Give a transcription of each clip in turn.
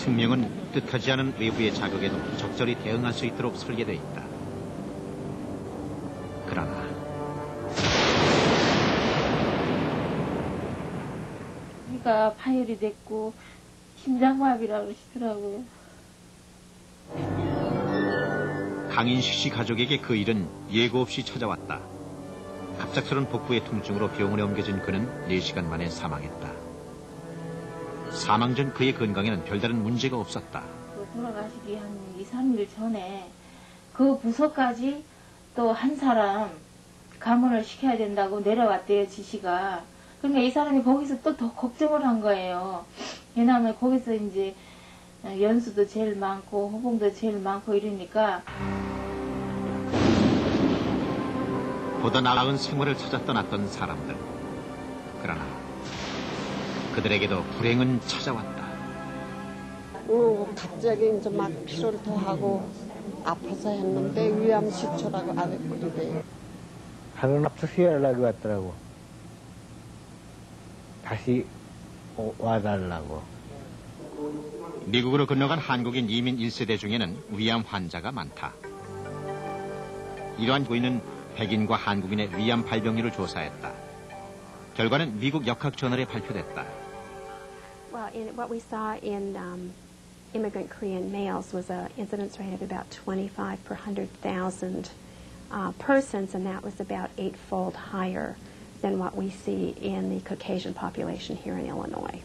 생명은 뜻하지 않은 외부의 자극에도 적절히 대응할 수 있도록 설계되어 있다. 그러나 그러니까 파열이 됐고 심장마비라고 그러시더라고요. 강인식 씨 가족에게 그 일은 예고 없이 찾아왔다. 갑작스런 복부의 통증으로 병원에 옮겨진 그는 4시간 만에 사망했다. 사망 전 그의 건강에는 별다른 문제가 없었다. 돌아가시기 한 2, 3일 전에 그 부서까지 또 한 사람 감원을 시켜야 된다고 내려왔대요, 지시가. 그러니까 이 사람이 거기서 또 더 걱정을 한 거예요. 왜냐하면 거기서 이제 연수도 제일 많고 호봉도 제일 많고 이러니까. 보다 나은 생활을 찾아 떠났던 사람들. 그러나 그들에게도 불행은 찾아왔다. 갑자기 이제 막 피로를 더하고 아파서 했는데 위암 시초라고 그러대요. 하는 앞서서 연락이 왔더라고. 다시 와달라고. 미국으로 건너간 한국인 이민 1세대 중에는 위암 환자가 많다. 이러한 고인은 백인과 한국인의 위암 발병률을 조사했다. 결과는 미국 역학저널에 발표됐다. Well, what we saw in immigrant Korean males was an incidence rate of about 25 per 100,000 persons, and that was about 8-fold higher than what we see in the Caucasian population here in Illinois.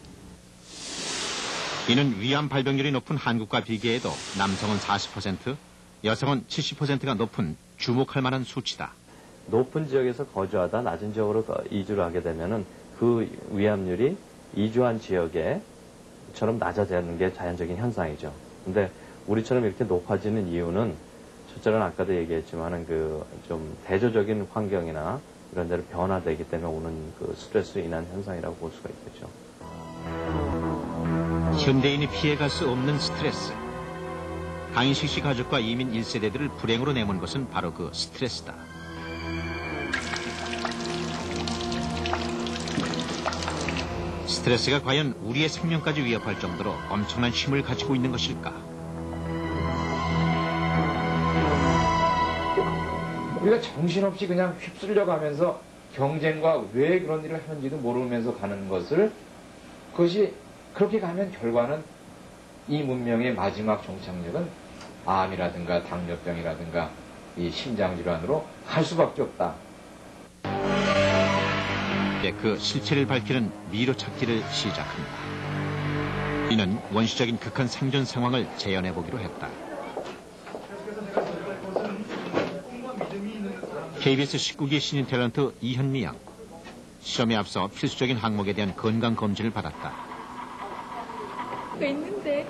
이는 위암 발병률이 높은 한국과 비교해도 남성은 40%, 여성은 70%가 높은 주목할 만한 수치다. 높은 지역에서 거주하다 낮은 지역으로 이주를 하게 되면은 그 위암률이 이주한 지역에처럼 낮아지는 게 자연적인 현상이죠. 근데 우리처럼 이렇게 높아지는 이유는 첫째는 아까도 얘기했지만은 그 좀 대조적인 환경이나 이런 데로 변화되기 때문에 오는 그 스트레스로 인한 현상이라고 볼 수가 있겠죠. 현대인이 피해갈 수 없는 스트레스. 강인식 씨 가족과 이민 1세대들을 불행으로 내몬 것은 바로 그 스트레스다. 스트레스가 과연 우리의 생명까지 위협할 정도로 엄청난 힘을 가지고 있는 것일까? 우리가 정신없이 그냥 휩쓸려 가면서 경쟁과 왜 그런 일을 하는지도 모르면서 가는 것을, 그것이 그렇게 가면 결과는 이 문명의 마지막 종착역은 암이라든가 당뇨병이라든가 이 심장질환으로 갈 수밖에 없다. 그 실체를 밝히는 미로 찾기를 시작한다. 이는 원시적인 극한 생존 상황을 재현해보기로 했다. KBS 19기 신인 탤런트 이현미 양. 시험에 앞서 필수적인 항목에 대한 건강검진을 받았다. 있는데.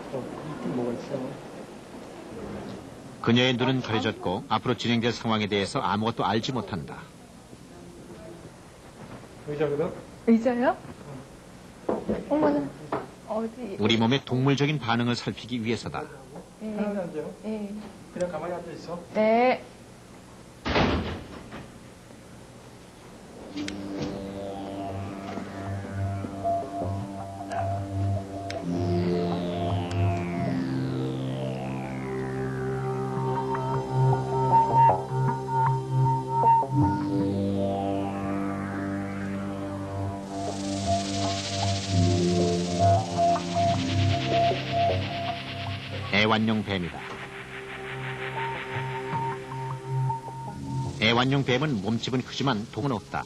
그녀의 눈은 가려졌고 앞으로 진행될 상황에 대해서 아무것도 알지 못한다. 의자거든? 의자요? 어머나. 어디? 우리 몸의 동물적인 반응을 살피기 위해서다. 네. 앉아요? 네. 그냥 가만히 앉아 있어. 네. 애완용 뱀이다. 애완용 뱀은 몸집은 크지만 독은 없다.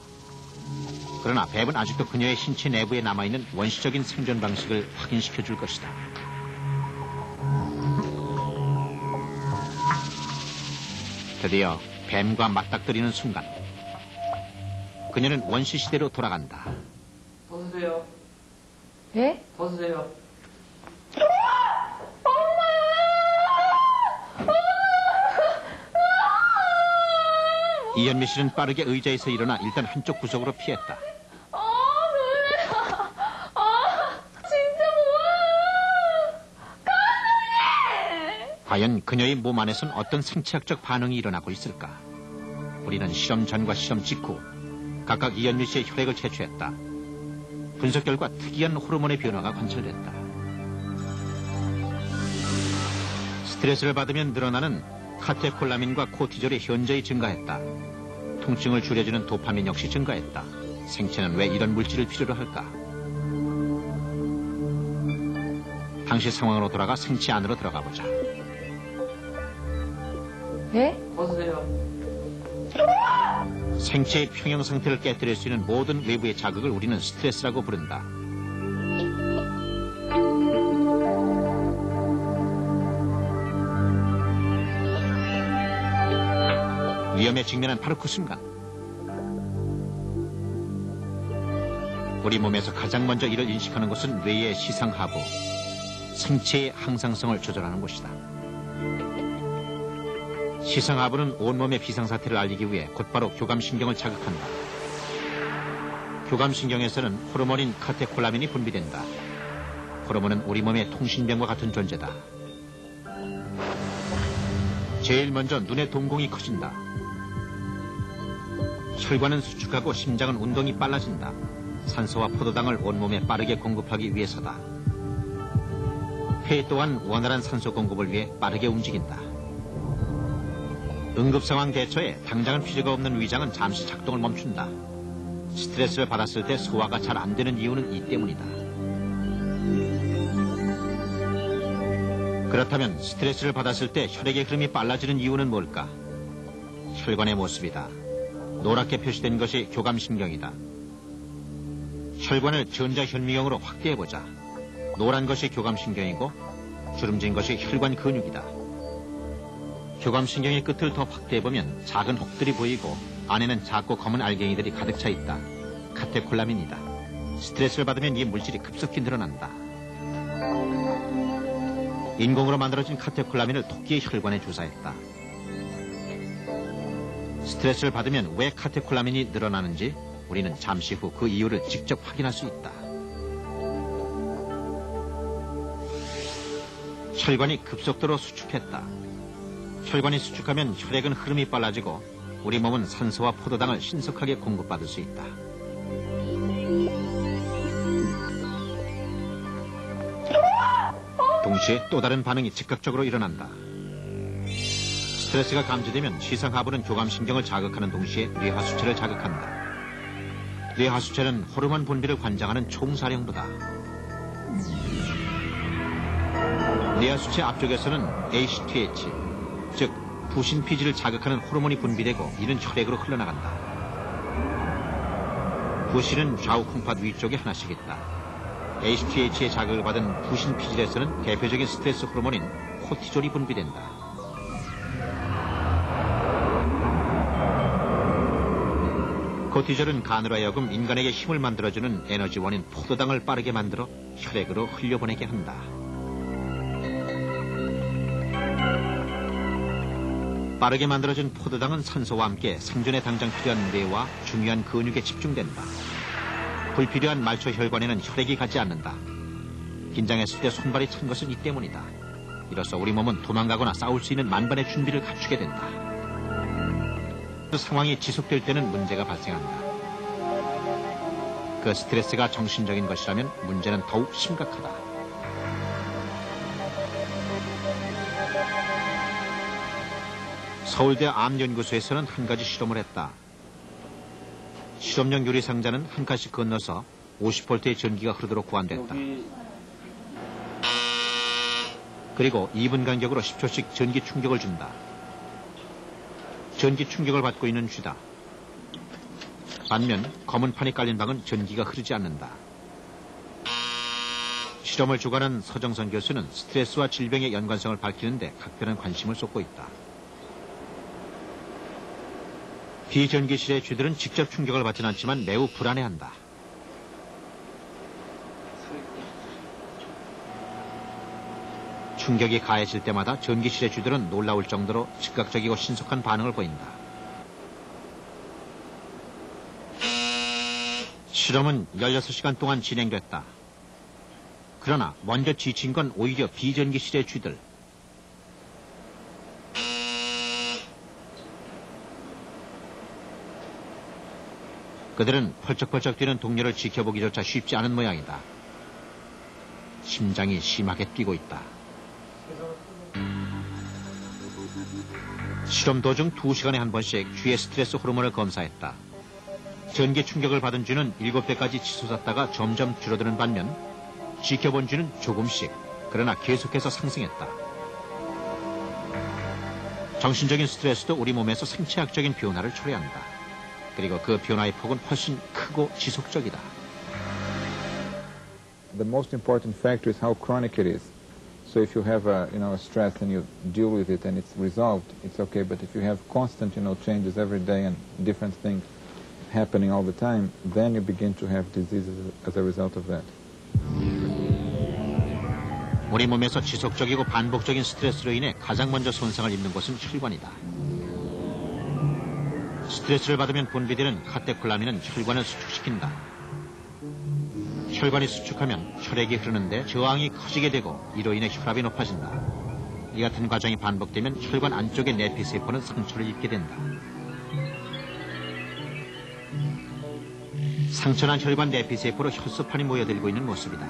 그러나 뱀은 아직도 그녀의 신체 내부에 남아있는 원시적인 생존 방식을 확인시켜 줄 것이다. 드디어 뱀과 맞닥뜨리는 순간 그녀는 원시 시대로 돌아간다. 더 쓰세요. 네? 더 쓰세요. 이현미 씨는 빠르게 의자에서 일어나 일단 한쪽 구석으로 피했다. 놀래라. 진짜 뭐야. 감독님! 과연 그녀의 몸 안에선 어떤 생체학적 반응이 일어나고 있을까? 우리는 실험 전과 실험 직후 각각 이현미 씨의 혈액을 채취했다. 분석 결과 특이한 호르몬의 변화가 관찰됐다. 스트레스를 받으면 늘어나는 카테콜라민과 코티졸이 현저히 증가했다. 통증을 줄여주는 도파민 역시 증가했다. 생체는 왜 이런 물질을 필요로 할까? 당시 상황으로 돌아가 생체 안으로 들어가 보자. 네? 생체의 평형 상태를 깨뜨릴 수 있는 모든 외부의 자극을 우리는 스트레스라고 부른다. 위험에 직면한 바로 그 순간 우리 몸에서 가장 먼저 이를 인식하는 것은 뇌의 시상하부, 생체의 항상성을 조절하는 곳이다. 시상하부는 온몸의 비상사태를 알리기 위해 곧바로 교감신경을 자극한다. 교감신경에서는 호르몬인 카테콜라민이 분비된다. 호르몬은 우리 몸의 통신병과 같은 존재다. 제일 먼저 눈의 동공이 커진다. 혈관은 수축하고 심장은 운동이 빨라진다. 산소와 포도당을 온몸에 빠르게 공급하기 위해서다. 폐 또한 원활한 산소 공급을 위해 빠르게 움직인다. 응급상황 대처에 당장은 필요가 없는 위장은 잠시 작동을 멈춘다. 스트레스를 받았을 때 소화가 잘 안 되는 이유는 이 때문이다. 그렇다면 스트레스를 받았을 때 혈액의 흐름이 빨라지는 이유는 뭘까? 혈관의 모습이다. 노랗게 표시된 것이 교감신경이다. 혈관을 전자현미경으로 확대해보자. 노란 것이 교감신경이고 주름진 것이 혈관 근육이다. 교감신경의 끝을 더 확대해보면 작은 혹들이 보이고 안에는 작고 검은 알갱이들이 가득 차 있다. 카테콜라민이다. 스트레스를 받으면 이 물질이 급속히 늘어난다. 인공으로 만들어진 카테콜라민을 토끼의 혈관에 주사했다. 스트레스를 받으면 왜 카테콜라민이 늘어나는지 우리는 잠시 후 그 이유를 직접 확인할 수 있다. 혈관이 급속도로 수축했다. 혈관이 수축하면 혈액은 흐름이 빨라지고 우리 몸은 산소와 포도당을 신속하게 공급받을 수 있다. 동시에 또 다른 반응이 즉각적으로 일어난다. 스트레스가 감지되면 시상하부는 교감신경을 자극하는 동시에 뇌하수체를 자극한다. 뇌하수체는 호르몬 분비를 관장하는 총사령부다. 뇌하수체 앞쪽에서는 ACTH, 즉 부신피질을 자극하는 호르몬이 분비되고 이는 혈액으로 흘러나간다. 부신은 좌우 콩팥 위쪽에 하나씩 있다. ACTH의 자극을 받은 부신피질에서는 대표적인 스트레스 호르몬인 코티졸이 분비된다. 코티졸은 간으로 하여금 인간에게 힘을 만들어주는 에너지원인 포도당을 빠르게 만들어 혈액으로 흘려보내게 한다. 빠르게 만들어진 포도당은 산소와 함께 생존에 당장 필요한 뇌와 중요한 근육에 집중된다. 불필요한 말초 혈관에는 혈액이 가지 않는다. 긴장했을 때 손발이 찬 것은 이 때문이다. 이로써 우리 몸은 도망가거나 싸울 수 있는 만반의 준비를 갖추게 된다. 그 상황이 지속될 때는 문제가 발생한다. 그 스트레스가 정신적인 것이라면 문제는 더욱 심각하다. 서울대 암연구소에서는 한 가지 실험을 했다. 실험용 유리상자는 한 칸씩 건너서 50V의 전기가 흐르도록 고안됐다. 그리고 2분 간격으로 10초씩 전기 충격을 준다. 전기 충격을 받고 있는 쥐다. 반면 검은 판이 깔린 방은 전기가 흐르지 않는다. 실험을 주관한 서정선 교수는 스트레스와 질병의 연관성을 밝히는데 각별한 관심을 쏟고 있다. 비전기실의 쥐들은 직접 충격을 받진 않지만 매우 불안해한다. 충격이 가해질 때마다 전기실의 쥐들은 놀라울 정도로 즉각적이고 신속한 반응을 보인다. 실험은 16시간 동안 진행됐다. 그러나 먼저 지친 건 오히려 비전기실의 쥐들. 그들은 펄쩍펄쩍 뛰는 동료를 지켜보기조차 쉽지 않은 모양이다. 심장이 심하게 뛰고 있다. 실험 도중 2시간에 한 번씩 쥐의 스트레스 호르몬을 검사했다. 전기 충격을 받은 쥐는 7배까지 치솟았다가 점점 줄어드는 반면 지켜본 쥐는 조금씩, 그러나 계속해서 상승했다. 정신적인 스트레스도 우리 몸에서 생체학적인 변화를 초래한다. 그리고 그 변화의 폭은 훨씬 크고 지속적이다. The most important factor is how chronic it is. So if you have a stress and you deal with it and it's resolved, it's okay. But if you have constant changes every day and different things happening all the time, then you begin to have diseases as a result of that. 우리 몸에서 지속적이고 반복적인 스트레스로 인해 가장 먼저 손상을 입는 곳은 혈관이다. 스트레스를 받으면 분비되는 카테콜라민은 혈관을 수축시킨다. 혈관이 수축하면 혈액이 흐르는데 저항이 커지게 되고 이로 인해 혈압이 높아진다. 이 같은 과정이 반복되면 혈관 안쪽의 내피세포는 상처를 입게 된다. 상처난 혈관 내피세포로 혈소판이 모여들고 있는 모습이다.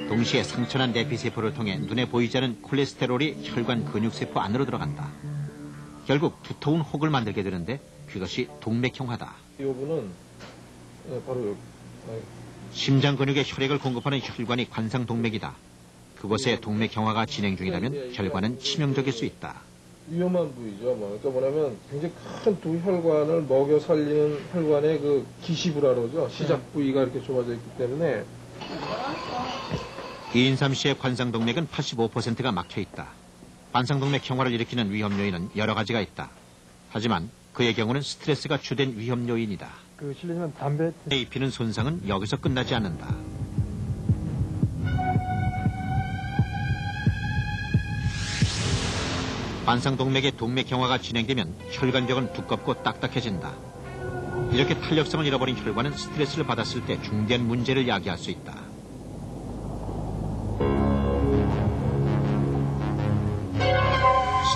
동시에 상처난 내피세포를 통해 눈에 보이지 않은 콜레스테롤이 혈관 근육세포 안으로 들어간다. 결국 두터운 혹을 만들게 되는데 그것이 동맥경화다. 이 부분은 바로 심장 근육에 혈액을 공급하는 혈관이 관상동맥이다. 그곳에 동맥경화가 진행 중이라면 혈관은 치명적일 수 있다. 위험한 부위죠. 그러니까 뭐냐면 굉장히 큰 두 혈관을 먹여 살리는 혈관의 그 기시부라 그러죠. 시작 부위가 이렇게 좁아져 있기 때문에. 이인삼 씨의 관상동맥은 85%가 막혀 있다. 관상동맥 경화를 일으키는 위험 요인은 여러 가지가 있다. 하지만 그의 경우는 스트레스가 주된 위험 요인이다. 실례지만 담배 입히는 손상은 여기서 끝나지 않는다. 관상동맥의 동맥경화가 진행되면 혈관벽은 두껍고 딱딱해진다. 이렇게 탄력성을 잃어버린 혈관은 스트레스를 받았을 때 중대한 문제를 야기할 수 있다.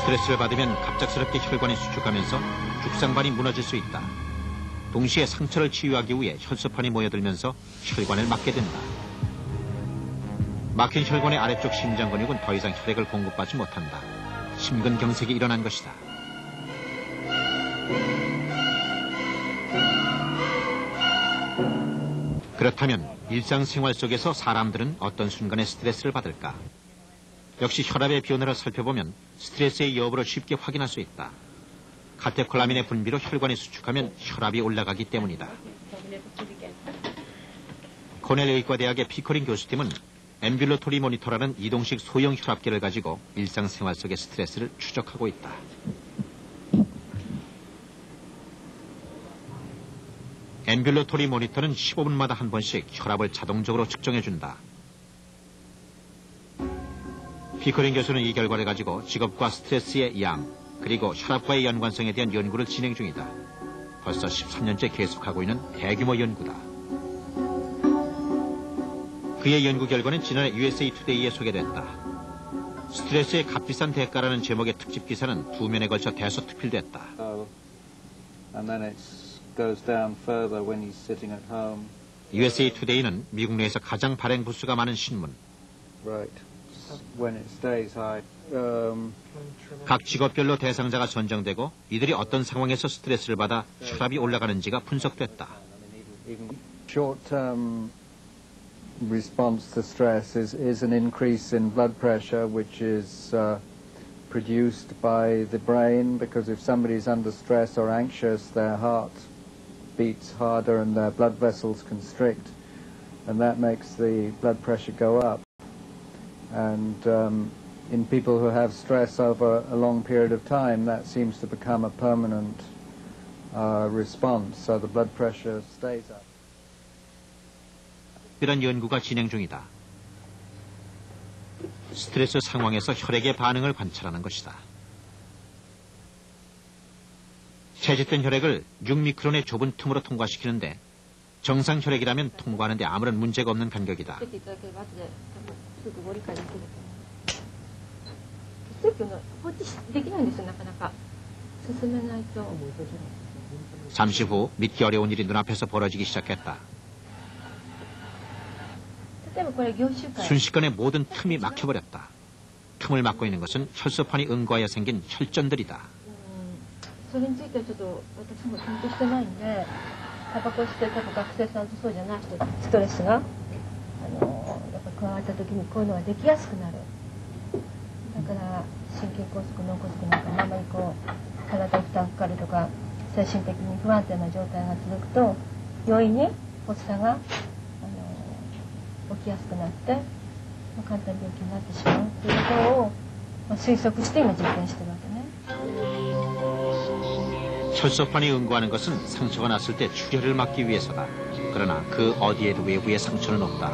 스트레스를 받으면 갑작스럽게 혈관이 수축하면서 죽상반이 무너질 수 있다. 동시에 상처를 치유하기 위해 혈소판이 모여들면서 혈관을 막게 된다. 막힌 혈관의 아래쪽 심장 근육은 더 이상 혈액을 공급받지 못한다. 심근경색이 일어난 것이다. 그렇다면 일상생활 속에서 사람들은 어떤 순간에 스트레스를 받을까? 역시 혈압의 변화를 살펴보면 스트레스의 여부를 쉽게 확인할 수 있다. 카테콜라민의 분비로 혈관이 수축하면 혈압이 올라가기 때문이다. 코넬 의과대학의 피커링 교수팀은 앰뷸러토리 모니터라는 이동식 소형 혈압계를 가지고 일상생활 속의 스트레스를 추적하고 있다. 앰뷸러토리 모니터는 15분마다 한 번씩 혈압을 자동적으로 측정해준다. 피커링 교수는 이 결과를 가지고 직업과 스트레스의 양, 그리고 혈압과의 연관성에 대한 연구를 진행 중이다. 벌써 13년째 계속하고 있는 대규모 연구다. 그의 연구 결과는 지난해 USA 투데이에 소개됐다. 스트레스의 값비싼 대가라는 제목의 특집 기사는 2면에 걸쳐 대서특필됐다. USA 투데이는 미국 내에서 가장 발행 부수가 많은 신문. 각 직업별로 대상자가 선정되고 이들이 어떤 상황에서 스트레스를 받아 혈압이 올라가는지가 분석됐다. Short-term response to stress is an increase in blood pressure, which is produced by the brain, because if somebody is under stress or anxious, their heart beats harder and their blood vessels constrict, and that makes the blood pressure go up. And in people who have stress over a long period of time, that seems to become a permanent response, so the blood pressure stays up. 이런 연구가 진행 중이다. 스트레스 상황에서 혈액의 반응을 관찰하는 것이다. 채집된 혈액을 6미크론의 좁은 틈으로 통과시키는데 정상 혈액이라면 통과하는데 아무런 문제가 없는 간격이다. 잠시 후 믿기 어려운 일이 눈앞에서 벌어지기 시작했다. 순식간에 모든 틈이 막혀버렸다. 틈을 막고 있는 것은 혈소판이 응고하여 생긴 혈전들이다. それについてはちょっと私もピンとしてないんで、タバコ吸ってる学生さんとそうじゃない人、ストレスがやっぱ加わった時にこういうのができやすくなる。だから心筋梗塞、脳梗塞なんかあんまりこう体に負担かかるとか精神的に不安定な状態が続くと容易に発作が起きやすくなって、簡単に病気になってしまうということを推測して今実験してるわけね。 혈소판이 응고하는 것은 상처가 났을 때 출혈을 막기 위해서다. 그러나 그 어디에도 외부의 상처는 없다.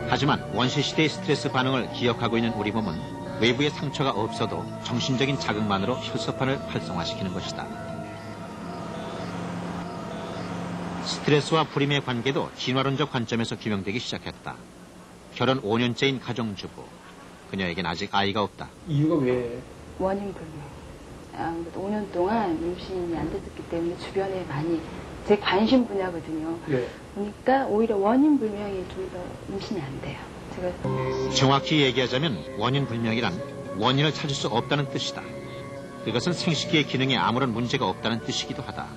하지만 원시시대의 스트레스 반응을 기억하고 있는 우리 몸은 외부의 상처가 없어도 정신적인 자극만으로 혈소판을 활성화시키는 것이다. 스트레스와 불임의 관계도 진화론적 관점에서 규명되기 시작했다. 결혼 5년째인 가정주부. 그녀에겐 아직 아이가 없다. 이유가 왜? 원인 불명. 5년 동안 임신이 안 됐기 때문에 주변에 많이 제 관심 분야거든요. 네. 그러니까 오히려 원인 불명이 좀 더 임신이 안 돼요. 제가 정확히 얘기하자면 원인 불명이란 원인을 찾을 수 없다는 뜻이다. 그것은 생식기의 기능에 아무런 문제가 없다는 뜻이기도 하다.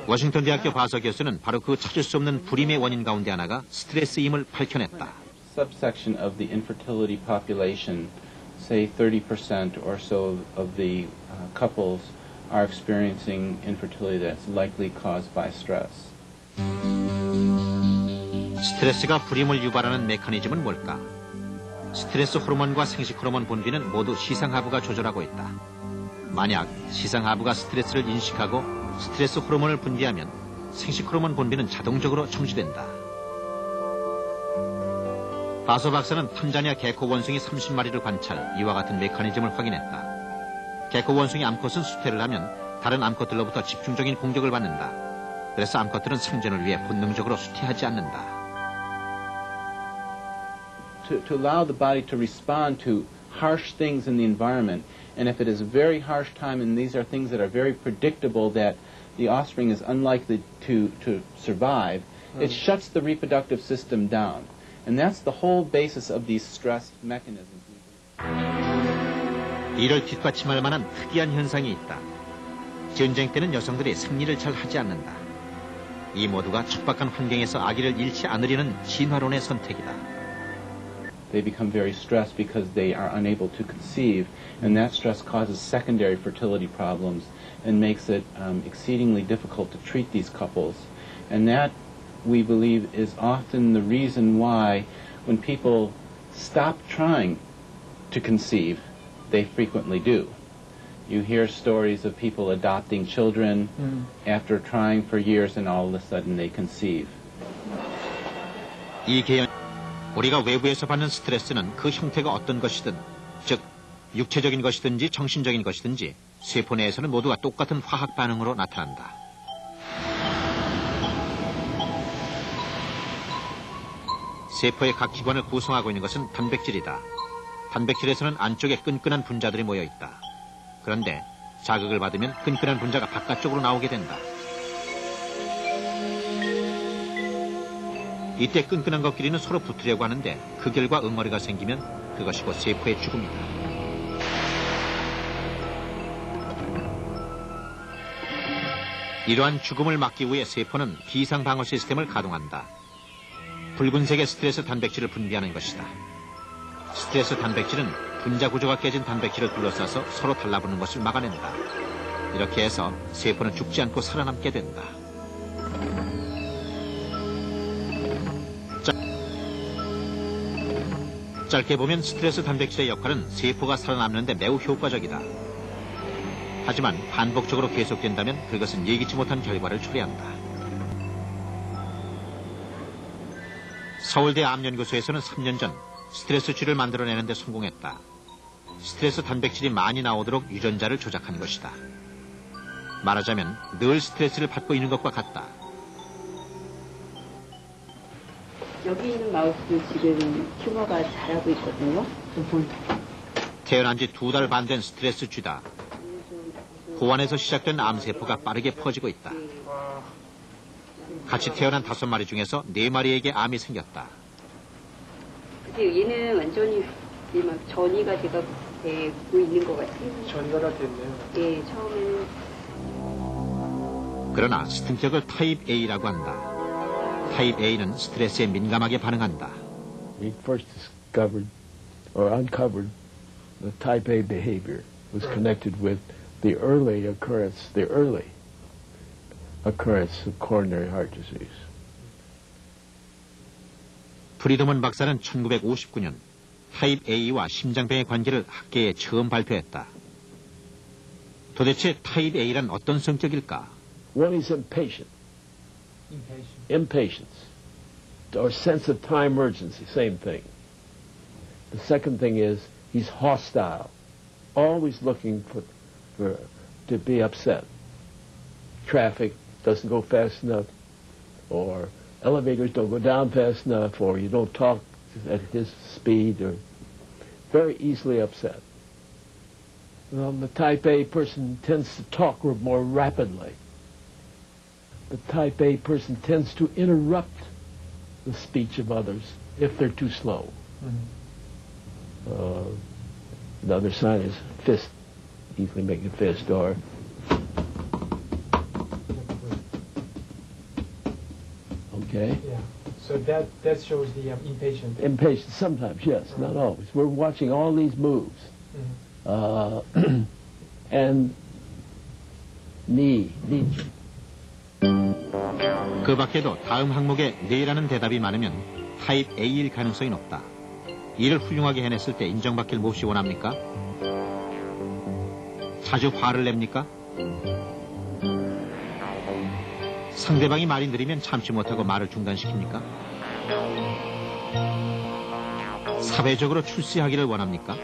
워싱턴 대학교 바서 교수는 바로 그 찾을 수 없는 불임의 원인 가운데 하나가 스트레스임을 밝혀냈다. Subsection of the infertility population, say 30% or so of the couples are experiencing infertility that's likely caused by stress. 스트레스가 불임을 유발하는 메커니즘은 뭘까? 스트레스 호르몬과 생식 호르몬 분비는 모두 시상하부가 조절하고 있다. 만약 시상하부가 스트레스를 인식하고 스트레스 호르몬을 분비하면 생식 호르몬 분비는 자동적으로 정지된다. 바소 박사는 탄자니아 개코 원숭이 30마리를 관찰, 이와 같은 메커니즘을 확인했다. 개코 원숭이 암컷은 수태를 하면 다른 암컷들로부터 집중적인 공격을 받는다. 그래서 암컷들은 생존을 위해 본능적으로 수태하지 않는다. To allow the body to respond to harsh things in the environment, and if it is a very harsh time and these are things that are very predictable that the offspring is unlikely to survive, it shuts the reproductive system down. And that's the whole basis of these stress mechanisms. 이를 뒷받침할 만한 특이한 현상이 있다. 전쟁 때는 여성들이 생리를 잘 하지 않는다. 이 모두가 척박한 환경에서 아기를 잃지 않으려는 진화론의 선택이다. They become very stressed because they are unable to conceive, and that stress causes secondary fertility problems and makes it exceedingly difficult to treat these couples. And that, we believe, is often the reason why when people stop trying to conceive, they frequently do. You hear stories of people adopting children after trying for years and all of a sudden they conceive. 이 개연, 우리가 외부에서 받는 스트레스는 그 형태가 어떤 것이든, 즉 육체적인 것이든지 정신적인 것이든지 세포 내에서는 모두가 똑같은 화학 반응으로 나타난다. 세포의 각 기관을 구성하고 있는 것은 단백질이다. 단백질에서는 안쪽에 끈끈한 분자들이 모여 있다. 그런데 자극을 받으면 끈끈한 분자가 바깥쪽으로 나오게 된다. 이때 끈끈한 것끼리는 서로 붙으려고 하는데 그 결과 응어리가 생기면 그것이 곧 세포의 죽음이다. 이러한 죽음을 막기 위해 세포는 비상 방어 시스템을 가동한다. 붉은색의 스트레스 단백질을 분비하는 것이다. 스트레스 단백질은 분자 구조가 깨진 단백질을 둘러싸서 서로 달라붙는 것을 막아낸다. 이렇게 해서 세포는 죽지 않고 살아남게 된다. 짧게 보면 스트레스 단백질의 역할은 세포가 살아남는 데 매우 효과적이다. 하지만 반복적으로 계속된다면 그것은 예기치 못한 결과를 초래한다. 서울대 암연구소에서는 3년 전 스트레스 쥐를 만들어내는 데 성공했다. 스트레스 단백질이 많이 나오도록 유전자를 조작한 것이다. 말하자면 늘 스트레스를 받고 있는 것과 같다. 여기 있는 마우스도 지금 튜머가 자라고 있거든요. 태어난 지 2달 반 된 스트레스 쥐다. 고환에서 시작된 암세포가 빠르게 퍼지고 있다. 같이 태어난 5마리 중에서 4마리에게 암이 생겼다. 근데 얘는 완전히 막 전이가 되고 있는 것 같아요. 전이가 다 됐네요. 예, 처음에는. 그러나 스승격을 타입 A라고 한다. 타입 A는 스트레스에 민감하게 반응한다. We first discovered or uncovered the type A behavior was connected with the early occurrence of coronary heart disease. 프리드먼 박사는 1959년 타입 A와 심장병의 관계를 학계에 처음 발표했다. 도대체 타입 A란 어떤 성격일까? One is impatient. Impatience. Or sense of time urgency, same thing. The second thing is he's hostile. Always looking to be upset. Traffic doesn't go fast enough, or elevators don't go down fast enough, or you don't talk at his speed, or very easily upset. The type A person tends to talk more rapidly. The type A person tends to interrupt the speech of others if they're too slow. Another sign is fist, easily make a fist, or okay. Yeah. So that shows the impatience. Impatience, sometimes, yes, not always. We're watching all these moves. And knee. 그 밖에도 다음 항목에 네라는 대답이 많으면 타입 A일 가능성이 높다. 일을 훌륭하게 해냈을 때 인정받길 몹시 원합니까? 자주 화를 냅니까? 상대방이 말이 느리면 참지 못하고 말을 중단시킵니까? 사회적으로 출세하기를 원합니까?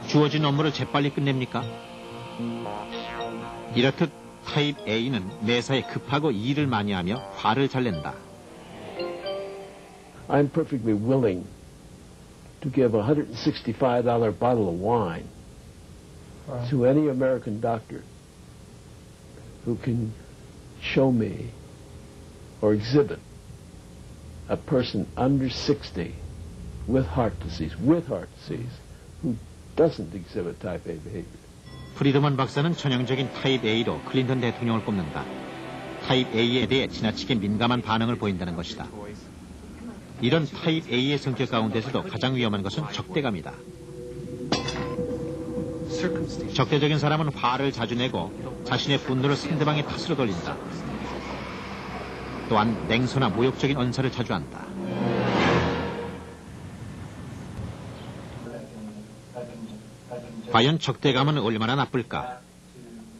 주어진 업무를 재빨리 끝냅니까? 이렇듯 타입 A는 매사에 급하고 일을 많이 하며 화를 잘 낸다. I'm perfectly willing to give a $165 bottle of wine to any American doctor who can show me or exhibit a person under 60 with heart disease, who doesn't exhibit type A behavior. 프리드먼 박사는 전형적인 타입 A로 클린턴 대통령을 꼽는다. 타입 A에 대해 지나치게 민감한 반응을 보인다는 것이다. 이런 타입 A의 성격 가운데서도 가장 위험한 것은 적대감이다. 적대적인 사람은 화를 자주 내고 자신의 분노를 상대방의 탓으로 돌린다. 또한 냉소나 모욕적인 언사를 자주 한다. 과연 적대감은 얼마나 나쁠까?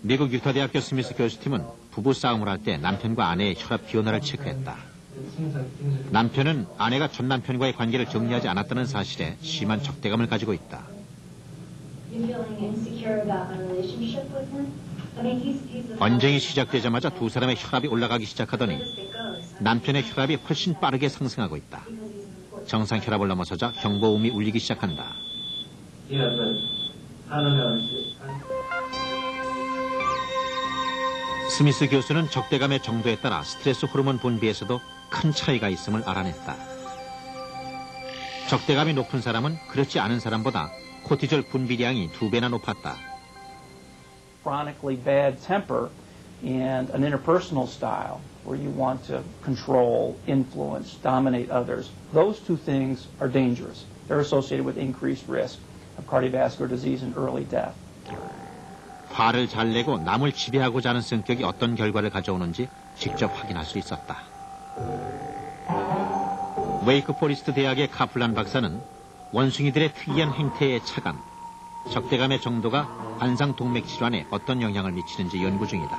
미국 유타대학교 스미스 교수팀은 부부싸움을 할 때 남편과 아내의 혈압 변화를 체크했다. 남편은 아내가 전 남편과의 관계를 정리하지 않았다는 사실에 심한 적대감을 가지고 있다. 언쟁이 시작되자마자 두 사람의 혈압이 올라가기 시작하더니 남편의 혈압이 훨씬 빠르게 상승하고 있다. 정상 혈압을 넘어서자 경보음이 울리기 시작한다. 스미스 교수는 적대감의 정도에 따라 스트레스 호르몬 분비에서도 큰 차이가 있음을 알아냈다. 적대감이 높은 사람은 그렇지 않은 사람보다 코티졸 분비량이 2배나 높았다. Chronically bad temper and an interpersonal style where you want to control, influence, dominate others. Those two things are dangerous. They're associated with increased risk of cardiovascular disease and early death. 화를 잘 내고 남을 지배하고자 하는 성격이 어떤 결과를 가져오는지 직접 확인할 수 있었다. 웨이크 포리스트 대학의 카플란 박사는 원숭이들의 특이한 행태의 차감, 적대감의 정도가 관상동맥 질환에 어떤 영향을 미치는지 연구 중이다.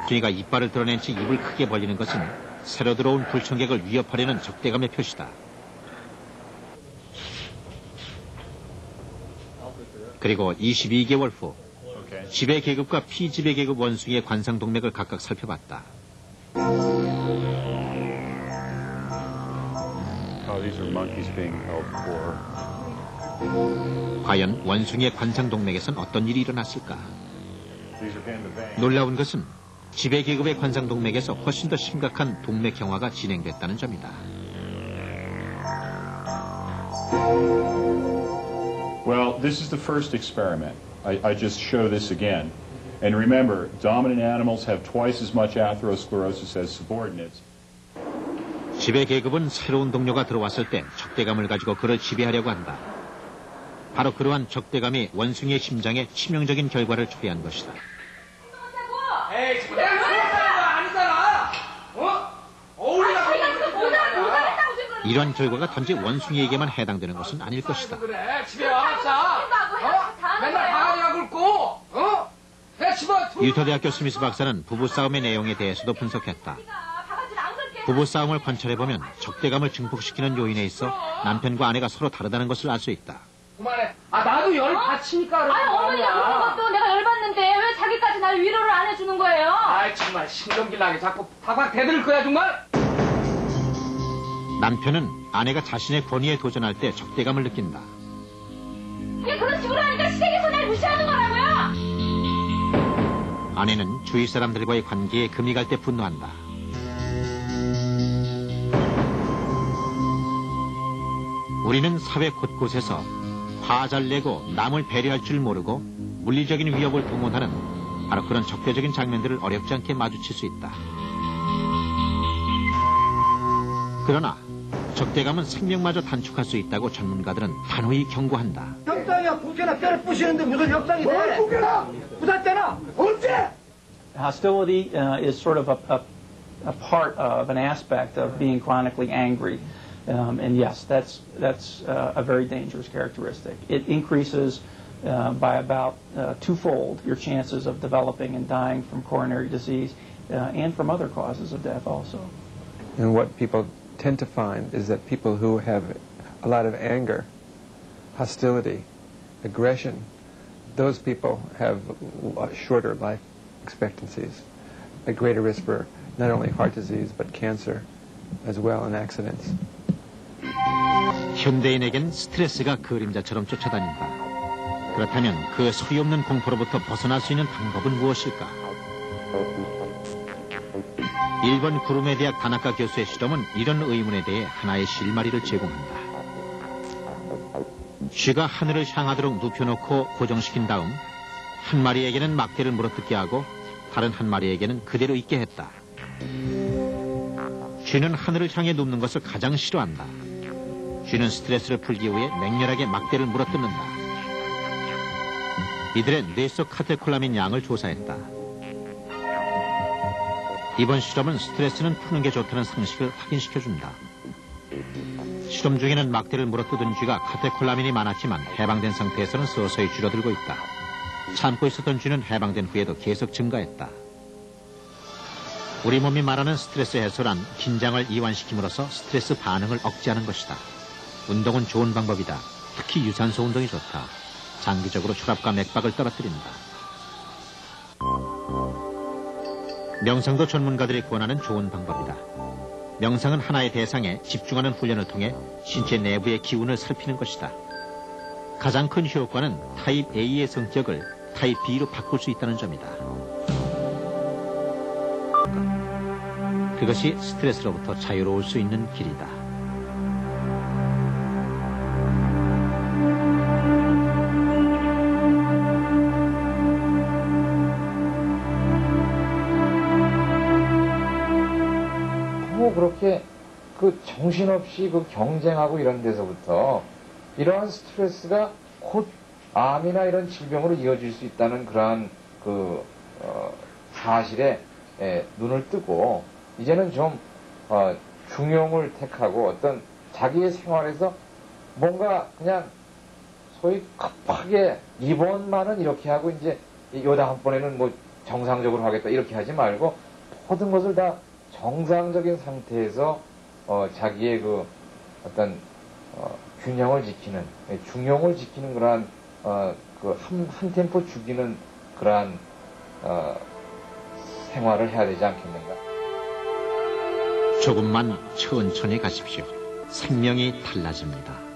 숭이가 이빨을 드러낸 채 입을 크게 벌리는 것은 새로 들어온 불청객을 위협하려는 적대감의 표시다. 그리고 22개월 후 지배계급과 피지배계급 원숭이의 관상동맥을 각각 살펴봤다. 과연 원숭이의 관상동맥에선 어떤 일이 일어났을까? 놀라운 것은 지배계급의 관상동맥에서 훨씬 더 심각한 동맥 경화가 진행됐다는 점이다. Well, this is the first experiment. I just show this again. And remember, dominant animals have twice as much atherosclerosis as subordinates. 지배 계급은 새로운 동료가 들어왔을 때 적대감을 가지고 그를 지배하려고 한다. 바로 그러한 적대감이 원숭이의 심장에 치명적인 결과를 초래한 것이다. 에이, 지금 내가 그랬잖아, 아니잖아. 이런 결과가 단지 원숭이에게만 해당되는 것은 아닐 것이다. 그래, 집에 와봤자. 맨날 강아지가 굵고, 유타대학교 스미스 박사는 부부싸움의 내용에 대해서도 분석했다. 부부싸움을 관찰해보면 적대감을 증폭시키는 요인에 있어 남편과 아내가 서로 다르다는 것을 알 수 있다. 그만해. 나도 열 받치니까 그런 아니, 어머니가 그런 것도 내가 열받는데 왜 자기까지 날 위로를 안 해주는 거예요? 아이, 정말 신경질나게 자꾸 박박 대들 거야, 정말? 남편은 아내가 자신의 권위에 도전할 때 적대감을 느낀다. 왜 그런 식으로 하니까 시댁에서 날 무시하는 거라고요? 아내는 주위 사람들과의 관계에 금이 갈 때 분노한다. 우리는 사회 곳곳에서 화 잘 내고 남을 배려할 줄 모르고 물리적인 위협을 동원하는 바로 그런 적대적인 장면들을 어렵지 않게 마주칠 수 있다. 그러나 적대감은 생명마저 단축할 수 있다고 전문가들은 단호히 경고한다. 협상이야, 국회나 뼈를 부시는데 무슨 협상이 돼? 뭘 국회나? 부산대나? 언제? Hostility is sort of a part of an aspect of being chronically angry. And yes, that's a very dangerous characteristic. It increases by about twofold your chances of developing and dying from coronary disease and from other causes of death also. And what people tend to find is that people who have a lot of anger, hostility, aggression, those people have shorter life expectancies, a greater risk for not only heart disease but cancer as well and accidents. 현대인에겐 스트레스가 그림자처럼 쫓아다닌다. 그렇다면 그 소리없는 공포로부터 벗어날 수 있는 방법은 무엇일까? 일본 구루메 대학 다나카 교수의 실험은 이런 의문에 대해 하나의 실마리를 제공한다. 쥐가 하늘을 향하도록 눕혀놓고 고정시킨 다음 한 마리에게는 막대를 물어뜯게 하고 다른 한 마리에게는 그대로 있게 했다. 쥐는 하늘을 향해 눕는 것을 가장 싫어한다. 쥐는 스트레스를 풀기 위해 맹렬하게 막대를 물어뜯는다. 이들의 뇌 속 카테콜라민 양을 조사했다. 이번 실험은 스트레스는 푸는 게 좋다는 상식을 확인시켜준다. 실험 중에는 막대를 물어뜯은 쥐가 카테콜라민이 많았지만 해방된 상태에서는 서서히 줄어들고 있다. 참고 있었던 쥐는 해방된 후에도 계속 증가했다. 우리 몸이 말하는 스트레스 해소란 긴장을 이완시킴으로써 스트레스 반응을 억제하는 것이다. 운동은 좋은 방법이다. 특히 유산소 운동이 좋다. 장기적으로 혈압과 맥박을 떨어뜨린다. 명상도 전문가들이 권하는 좋은 방법이다. 명상은 하나의 대상에 집중하는 훈련을 통해 신체 내부의 기운을 살피는 것이다. 가장 큰 효과는 타입 A의 성격을 타입 B로 바꿀 수 있다는 점이다. 그것이 스트레스로부터 자유로울 수 있는 길이다. 그렇게 그 정신없이 그 경쟁하고 이런 데서부터 이러한 스트레스가 곧 암이나 이런 질병으로 이어질 수 있다는 그러한 그 사실에 눈을 뜨고 이제는 좀 중용을 택하고 어떤 자기의 생활에서 뭔가 그냥 소위 급하게 이번만은 이렇게 하고 이제 요 다음번에는 뭐 정상적으로 하겠다 이렇게 하지 말고 모든 것을 다 정상적인 상태에서 자기의 그 어떤 균형을 지키는 중용을 지키는 그러한 그 한 템포 죽이는 그러한 생활을 해야 되지 않겠는가? 조금만 천천히 가십시오. 생명이 달라집니다.